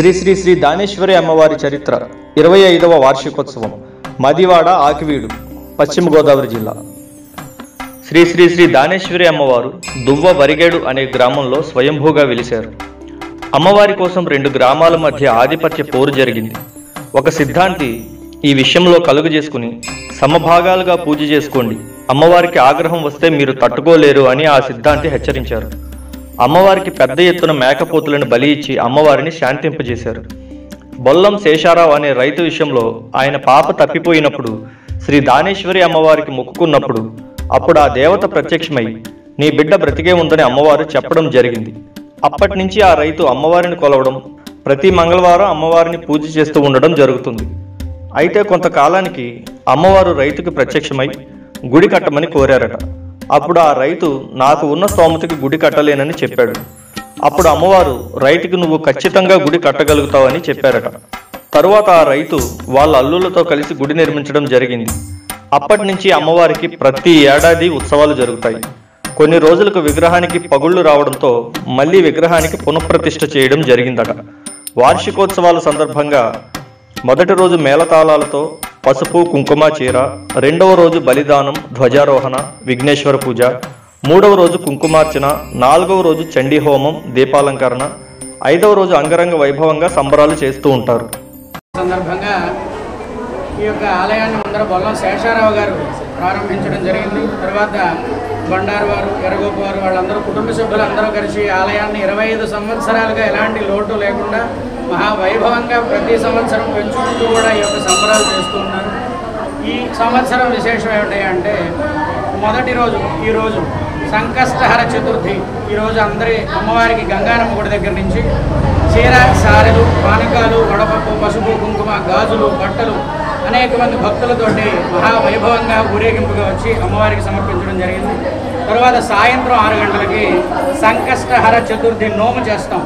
శ్రీ శ్రీ శ్రీ దానేశ్వరి అమ్మవారి చరిత్ర 25వ వార్షికోత్సవం మదివాడ ఆకివీడు పశ్చిమ గోదావరి జిల్లా. శ్రీ శ్రీ శ్రీ దానేశ్వరి అమ్మవారు దువ్వ వరిగేడు అనే గ్రామంలో స్వయంభూగా వెలిశారు. అమ్మవారి కోసం 2 గ్రామాల మధ్య ఆధిపత్య పోరు జరిగింది. ఒక సిద్ధాంతి ఈ విషయంలో కలుగు చేసుకుని సమభాగాలుగా పూజ చేసుకోండి, అమ్మవారికి ఆగ్రహం వస్తే మీరు తట్టుకోలేరు అని ఆ సిద్ధాంతి హెచ్చరించారు. అమ్మవారికి పెద్ద ఎత్తున మేకపోతులను బలి ఇచ్చి అమ్మవారిని శాంతింపజేశారు. బొల్లం శేషారావు అనే రైతు విషయంలో ఆయన పాప తప్పిపోయినప్పుడు శ్రీ దానేశ్వరి అమ్మవారికి మొక్కుకున్నప్పుడు అప్పుడు ఆ దేవత ప్రత్యక్షమై నీ బిడ్డ బ్రతికే ఉందని అమ్మవారు చెప్పడం జరిగింది. అప్పటి నుంచి ఆ రైతు అమ్మవారిని కొలవడం, ప్రతి మంగళవారం అమ్మవారిని పూజ చేస్తూ ఉండడం జరుగుతుంది. అయితే కొంతకాలానికి అమ్మవారు రైతుకు ప్రత్యక్షమై గుడి కట్టమని కోరారట. అప్పుడు ఆ రైతు నాకు ఉన్న స్తోమతకి గుడి కట్టలేనని చెప్పాడు. అప్పుడు అమ్మవారు రైతుకు నువ్వు ఖచ్చితంగా గుడి కట్టగలుగుతావని చెప్పారట. తరువాత ఆ రైతు వాళ్ళ అల్లులతో కలిసి గుడి నిర్మించడం జరిగింది. అప్పటి నుంచి అమ్మవారికి ప్రతి ఏడాది ఉత్సవాలు జరుగుతాయి. కొన్ని రోజులకు విగ్రహానికి పగుళ్లు రావడంతో మళ్ళీ విగ్రహానికి పునఃప్రతిష్ఠ చేయడం జరిగిందట. వార్షికోత్సవాల సందర్భంగా మొదటి రోజు మేళతాళాలతో పసుపు కుంకుమ చీర, 2వ రోజు బలిదానం, ధ్వజారోహణ, విఘ్నేశ్వర పూజ, 3వ రోజు కుంకుమార్చన, 4వ రోజు చండీ హోమం, దీపాలంకరణ, 5వ రోజు అంగరంగ వైభవంగా సంబరాలు చేస్తూ ఉంటారు. సందర్భంగా ఈ యొక్క ఆలయాన్ని ముందర బొల్లం శేషారావు గారు ప్రారంభించడం జరిగింది. తర్వాత బండారు వారు, ఎరగోపు వారు, వాళ్ళందరూ కుటుంబ సభ్యులందరూ కలిసి ఆలయాన్ని 25 సంవత్సరాలుగా ఎలాంటి లోటు లేకుండా మహావైభవంగా ప్రతి సంవత్సరం పెంచుకుంటూ కూడా ఈ యొక్క సంబరాలు చేస్తూ ఉన్నారు. ఈ సంవత్సరం విశేషం ఏమిటంటే మొదటి రోజు ఈరోజు సంకష్టహర చతుర్థి. ఈరోజు అందరి అమ్మవారికి గంగానమ్మ గుడి దగ్గర నుంచి చీర, సారెలు, పానకాలు, వడపప్పు, పసుపు, కుంకుమ, గాజులు, బట్టలు అనేక మంది భక్తులతోటి మహావైభవంగా ఊరేగింపుగా వచ్చి అమ్మవారికి సమర్పించడం జరిగింది. తర్వాత సాయంత్రం 6 గంటలకి సంకష్టహర చతుర్థి నోము చేస్తాం.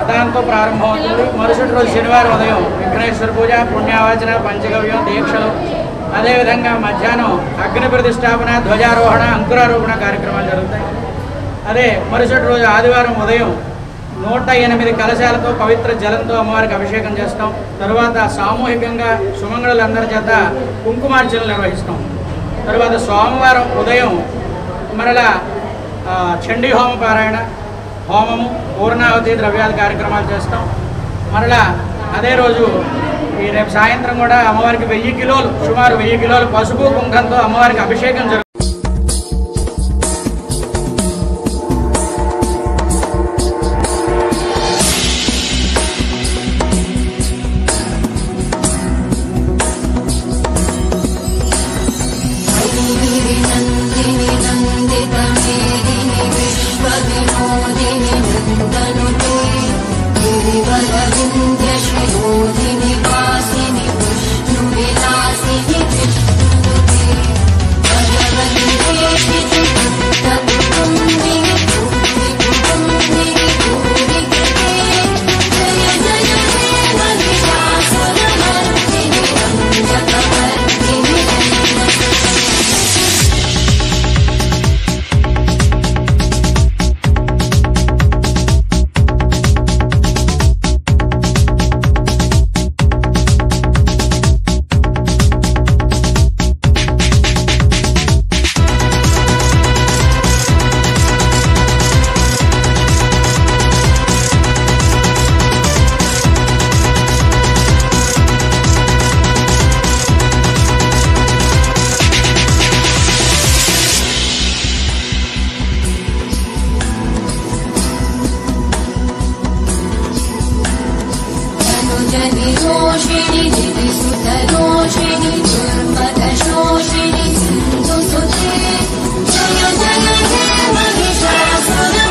దాంతో ప్రారంభమవుతుంది. మరుసటి రోజు శనివారం ఉదయం విఘ్నేశ్వర పూజ, పుణ్యావాచన, పంచగవ్యం, దీక్షలు, అదేవిధంగా మధ్యాహ్నం అగ్ని ప్రతిష్టాపన, ధ్వజారోహణ, అంకురారోపణ కార్యక్రమాలు జరుగుతాయి. అదే మరుసటి రోజు ఆదివారం ఉదయం 108 కలశాలతో పవిత్ర జలంతో అమ్మవారికి అభిషేకం చేస్తాం. తరువాత సామూహికంగా సుమంగళులందరి చేత కుంకుమార్చనలు నిర్వహిస్తాం. తరువాత సోమవారం ఉదయం మరలా చండీ హోమ పారాయణ, హోమము, పూర్ణావతి ద్రవ్యాల కార్యక్రమాలు చేస్తాం. మరలా అదే రోజు ఈ రేపు సాయంత్రం కూడా అమ్మవారికి 1000 కిలోలు, సుమారు 1000 కిలోలు పసుపు కుంకంతో అమ్మవారికి అభిషేకం జరుగుతుంది. जय जय हे महिषासुरमर्दिनी